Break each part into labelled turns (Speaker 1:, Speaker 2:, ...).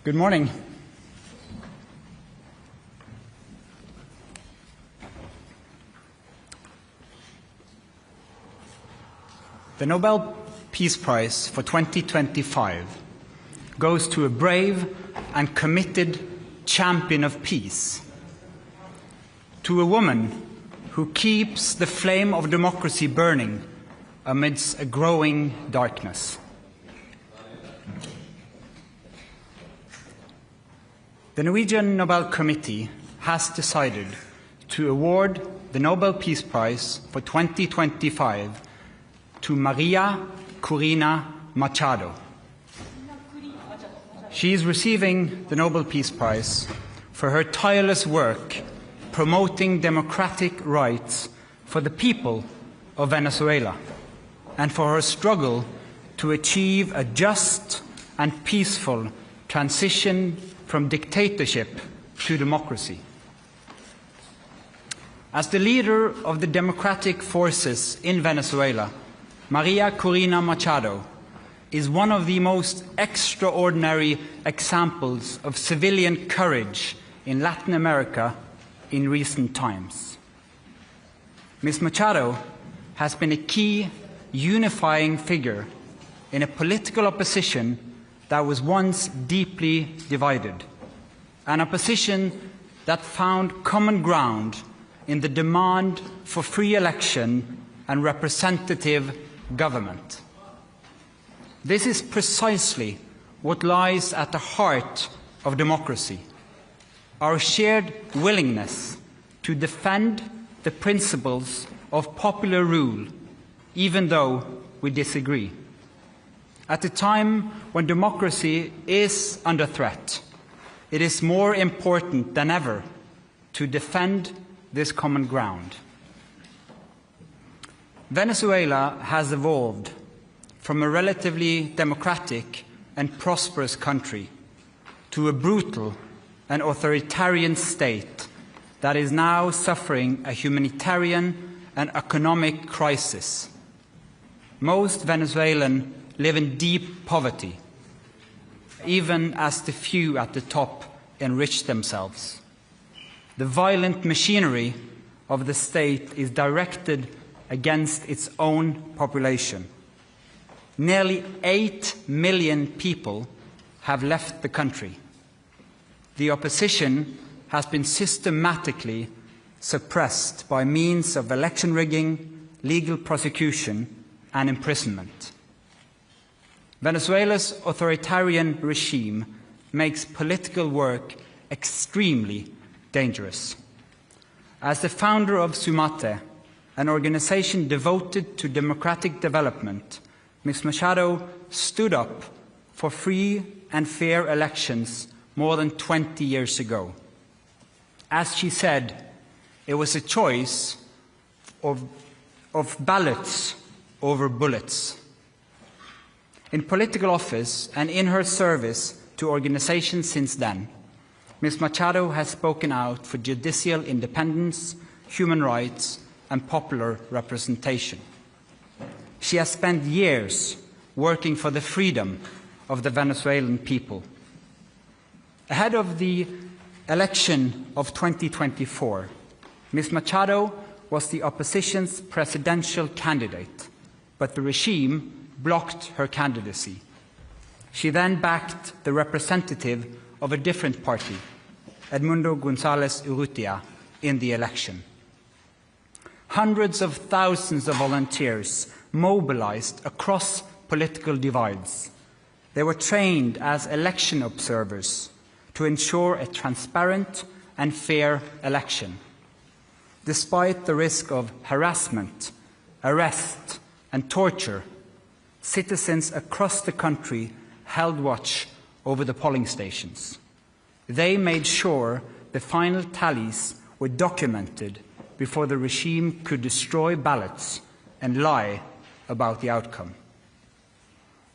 Speaker 1: Good morning. The Nobel Peace Prize for 2025 goes to a brave and committed champion of peace, to a woman who keeps the flame of democracy burning amidst a growing darkness. The Norwegian Nobel Committee has decided to award the Nobel Peace Prize for 2025 to Maria Corina Machado. She is receiving the Nobel Peace Prize for her tireless work promoting democratic rights for the people of Venezuela and for her struggle to achieve a just and peaceful transition from dictatorship to democracy. As the leader of the democratic forces in Venezuela, Maria Corina Machado is one of the most extraordinary examples of civilian courage in Latin America in recent times. Ms. Machado has been a key unifying figure in a political opposition that was once deeply divided, an opposition that found common ground in the demand for free election and representative government. This is precisely what lies at the heart of democracy, our shared willingness to defend the principles of popular rule, even though we disagree. At a time when democracy is under threat, it is more important than ever to defend this common ground. Venezuela has evolved from a relatively democratic and prosperous country to a brutal and authoritarian state that is now suffering a humanitarian and economic crisis. Most Venezuelans live in deep poverty, even as the few at the top enrich themselves. The violent machinery of the state is directed against its own population. Nearly 8 million people have left the country. The opposition has been systematically suppressed by means of election rigging, legal prosecution, and imprisonment. Venezuela's authoritarian regime makes political work extremely dangerous. As the founder of Sumate, an organization devoted to democratic development, Ms. Machado stood up for free and fair elections more than 20 years ago. As she said, it was a choice of ballots over bullets. In political office and in her service to organizations since then, Ms. Machado has spoken out for judicial independence, human rights, and popular representation. She has spent years working for the freedom of the Venezuelan people. Ahead of the election of 2024, Ms. Machado was the opposition's presidential candidate, but the regime blocked her candidacy. She then backed the representative of a different party, Edmundo González Urrutia, in the election. Hundreds of thousands of volunteers mobilized across political divides. They were trained as election observers to ensure a transparent and fair election. Despite the risk of harassment, arrest, and torture, citizens across the country held watch over the polling stations. They made sure the final tallies were documented before the regime could destroy ballots and lie about the outcome.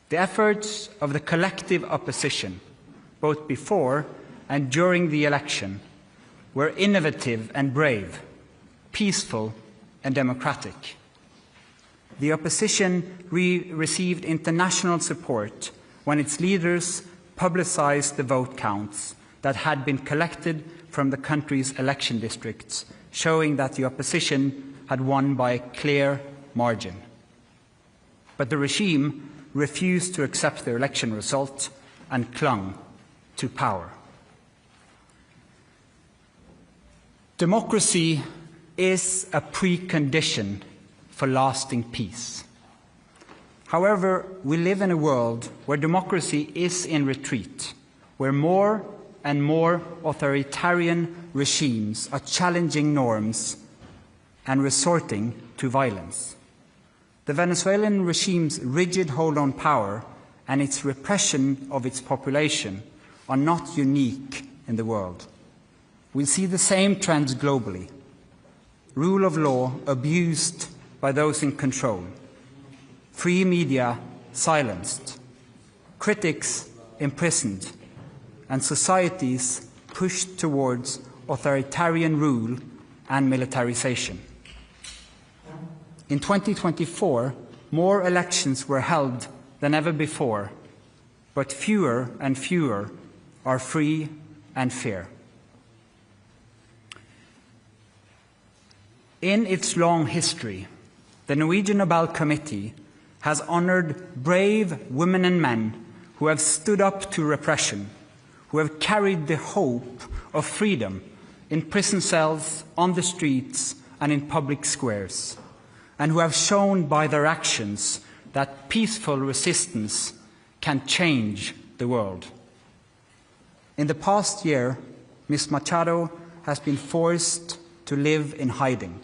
Speaker 1: The efforts of the collective opposition, both before and during the election, were innovative and brave, peaceful and democratic. The opposition received international support when its leaders publicized the vote counts that had been collected from the country's election districts, showing that the opposition had won by a clear margin. But the regime refused to accept the election result and clung to power. Democracy is a precondition for lasting peace. However, we live in a world where democracy is in retreat, where more and more authoritarian regimes are challenging norms and resorting to violence. The Venezuelan regime's rigid hold on power and its repression of its population are not unique in the world. We see the same trends globally. Rule of law abused by those in control, free media silenced, critics imprisoned, and societies pushed towards authoritarian rule and militarization. In 2024, more elections were held than ever before, but fewer and fewer are free and fair. In its long history, the Norwegian Nobel Committee has honored brave women and men who have stood up to repression, who have carried the hope of freedom in prison cells, on the streets, and in public squares, and who have shown by their actions that peaceful resistance can change the world. In the past year, Ms. Machado has been forced to live in hiding.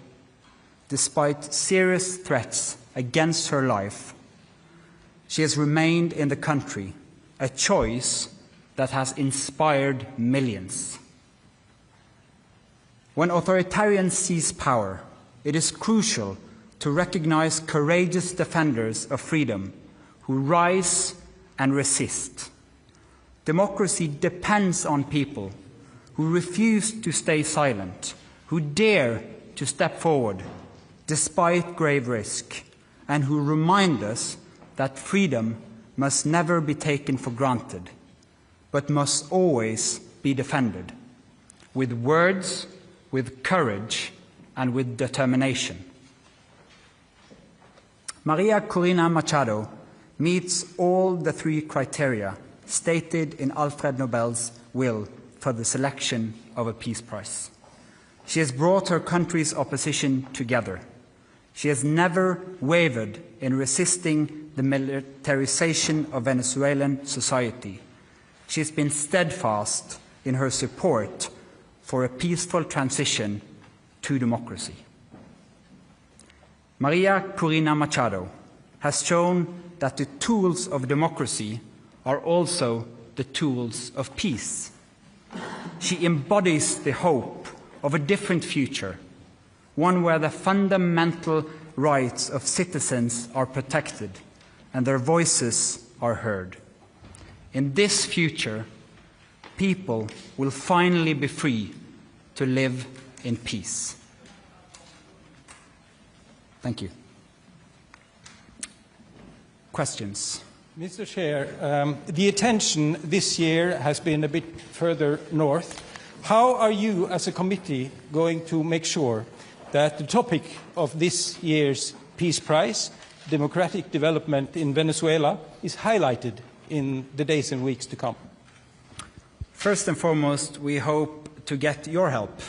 Speaker 1: Despite serious threats against her life, she has remained in the country, a choice that has inspired millions. When authoritarians seize power, it is crucial to recognize courageous defenders of freedom who rise and resist. Democracy depends on people who refuse to stay silent, who dare to step forward despite grave risk, and who remind us that freedom must never be taken for granted, but must always be defended, with words, with courage, and with determination. Maria Corina Machado meets all the three criteria stated in Alfred Nobel's will for the selection of a Peace Prize. She has brought her country's opposition together. She has never wavered in resisting the militarization of Venezuelan society. She has been steadfast in her support for a peaceful transition to democracy. Maria Corina Machado has shown that the tools of democracy are also the tools of peace. She embodies the hope of a different future, one where the fundamental rights of citizens are protected and their voices are heard. In this future, people will finally be free to live in peace. Thank you. Questions?
Speaker 2: Mr. Chair, the attention this year has been a bit further north. How are you, as a committee, going to make sure that the topic of this year's Peace Prize, democratic development in Venezuela, is highlighted in the days and weeks to come?
Speaker 1: First and foremost, we hope to get your help,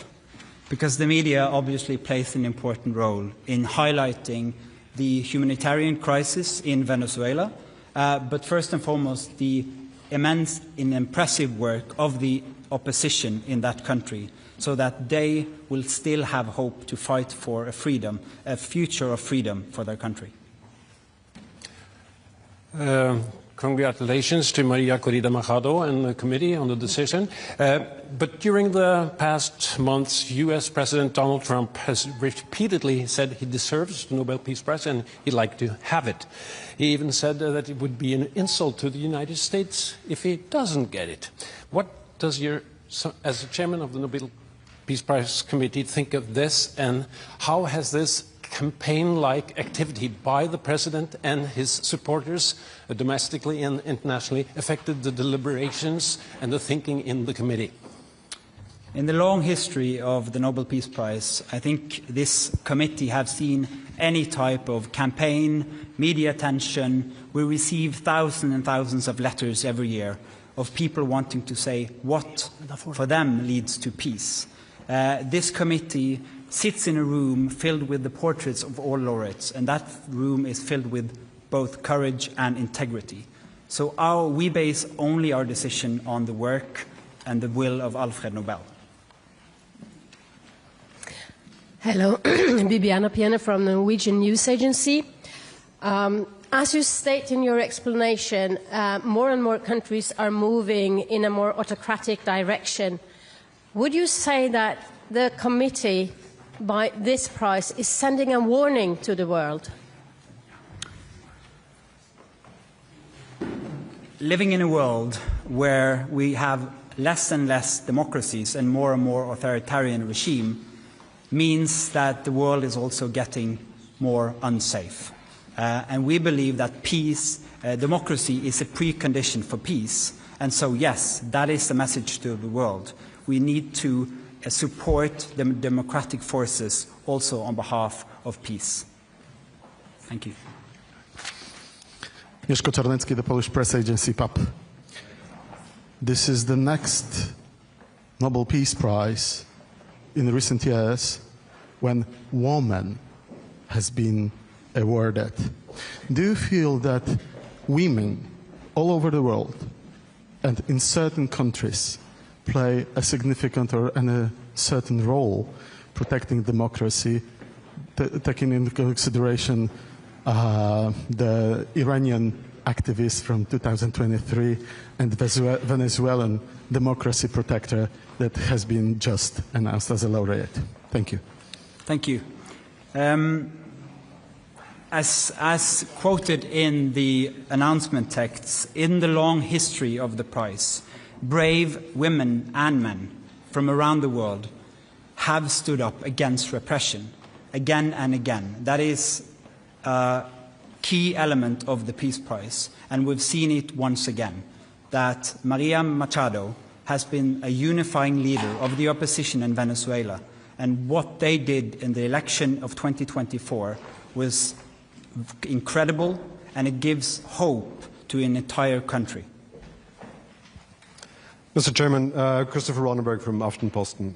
Speaker 1: because the media obviously plays an important role in highlighting the humanitarian crisis in Venezuela, but first and foremost, the immense and impressive work of the opposition in that country, so that they will still have hope to fight for a freedom, a future of freedom for their country.
Speaker 3: Congratulations to Maria Corina Machado and the committee on the decision. But during the past months, U.S. President Donald Trump has repeatedly said he deserves the Nobel Peace Prize and he'd like to have it. He even said that it would be an insult to the United States if he doesn't get it. What does your, as the chairman of the Nobel Peace Prize Committee, think of this, and how has this campaign-like activity by the President and his supporters, domestically and internationally, affected the deliberations and the thinking in the committee?
Speaker 1: In the long history of the Nobel Peace Prize, I think this committee has seen any type of campaign, media attention. We receive thousands and thousands of letters every year of people wanting to say what for them leads to peace. This committee sits in a room filled with the portraits of all laureates, and that room is filled with both courage and integrity. So we base only our decision on the work and the will of Alfred Nobel.
Speaker 4: Hello, Bibiana Piena from the Norwegian News Agency. As you state in your explanation, more and more countries are moving in a more autocratic direction. Would you say that the committee, by this prize, is sending a warning to the world?
Speaker 1: Living in a world where we have less and less democracies and more authoritarian regime means that the world is also getting more unsafe. And we believe that peace, democracy is a precondition for peace. And so, yes, that is the message to the world. We need to support the democratic forces also on behalf of peace. Thank you.
Speaker 5: Mieszko Czarnecki, the Polish press agency, PAP. This is the next Nobel Peace Prize in recent years when woman has been awarded. Do you feel that women all over the world and in certain countries play a significant and a certain role protecting democracy, taking into consideration the Iranian activist from 2023 and Venezuelan democracy protector that has been just announced as a laureate? Thank you.
Speaker 1: Thank you. as quoted in the announcement texts, in the long history of the prize, brave women and men from around the world have stood up against repression again and again. That is a key element of the Peace Prize, and we've seen it once again, that Maria Machado has been a unifying leader of the opposition in Venezuela, and what they did in the election of 2024 was incredible, and it gives hope to an entire country.
Speaker 6: Mr. Chairman, Christopher Ronenberg from Aftenposten.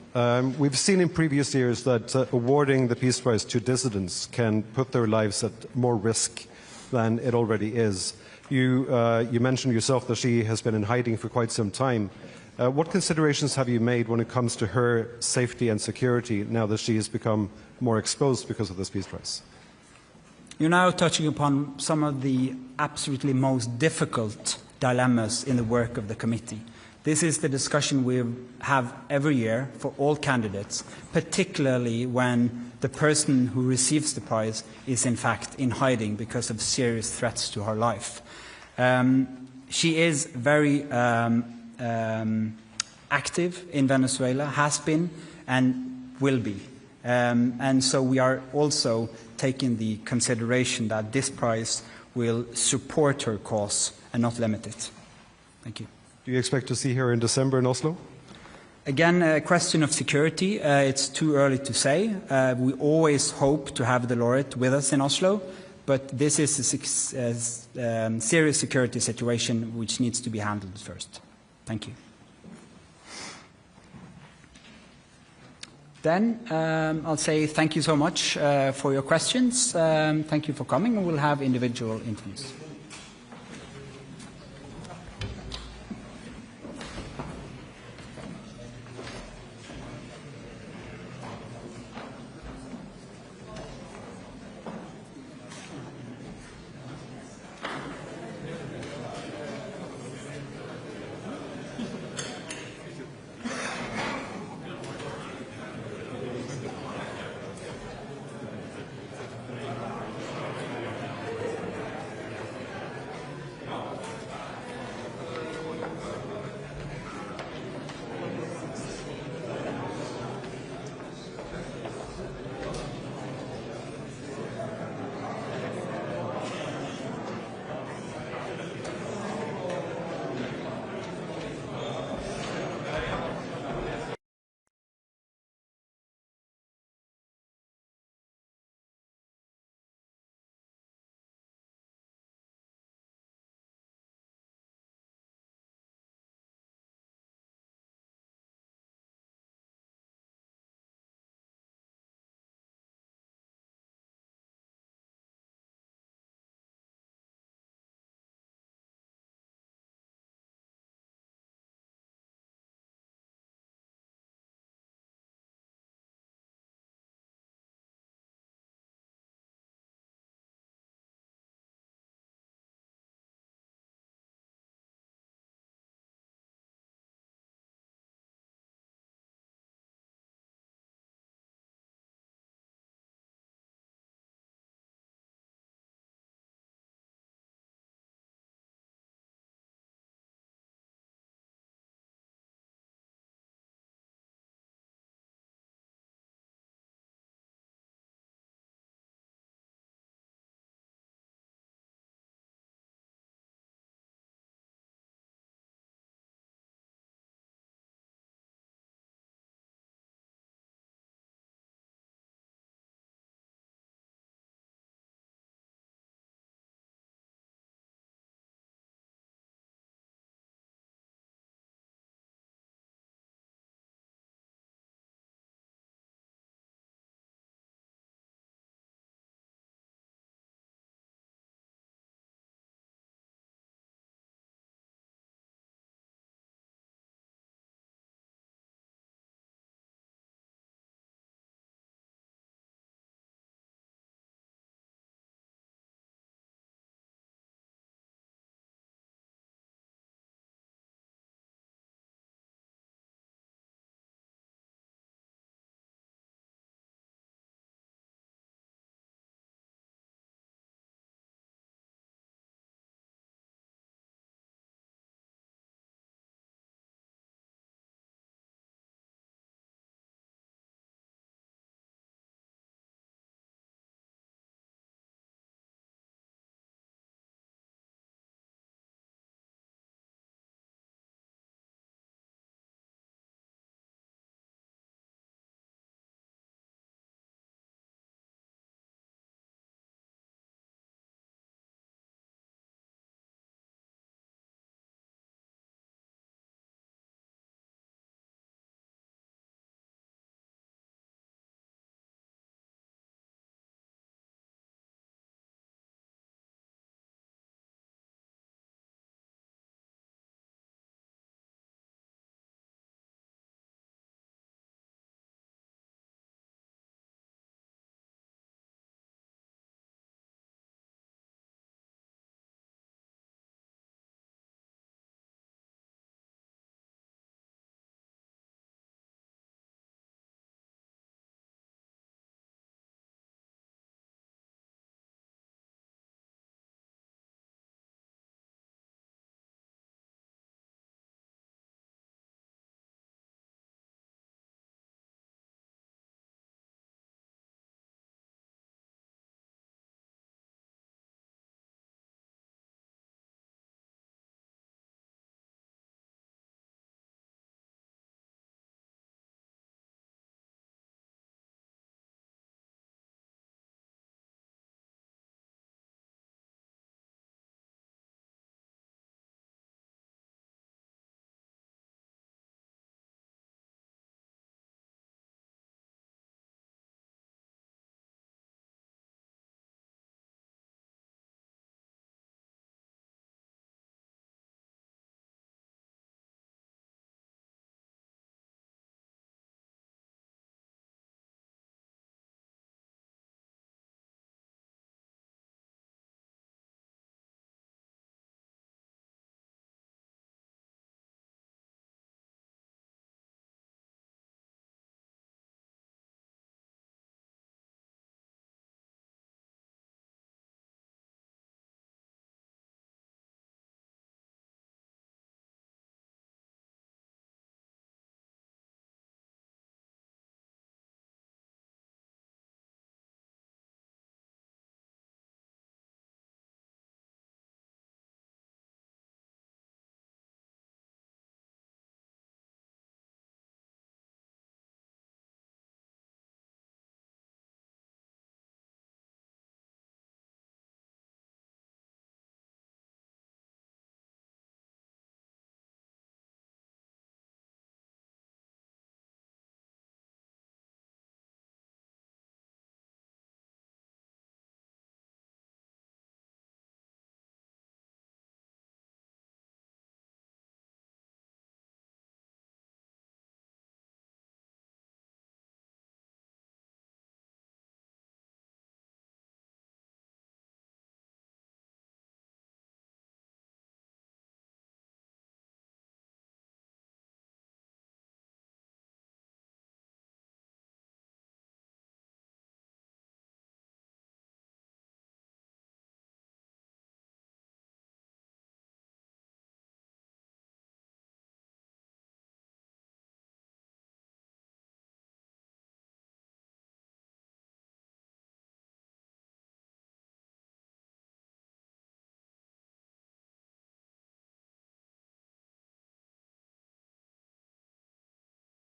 Speaker 6: We've seen in previous years that awarding the Peace Prize to dissidents can put their lives at more risk than it already is. You mentioned yourself that she has been in hiding for quite some time. What considerations have you made when it comes to her safety and security now that she has become more exposed because of this Peace Prize?
Speaker 1: You're now touching upon some of the absolutely most difficult dilemmas in the work of the committee. This is the discussion we have every year for all candidates, particularly when the person who receives the prize is in fact in hiding because of serious threats to her life. She is very active in Venezuela, has been and will be. And so we are also taking the consideration that this prize will support her cause and not limit it. Thank you.
Speaker 6: Do you expect to see her in December in Oslo?
Speaker 1: Again, a question of security. It's too early to say. We always hope to have the laureate with us in Oslo, but this is a serious security situation which needs to be handled first. Thank you. Then I'll say thank you so much for your questions. Thank you for coming, and we'll have individual interviews.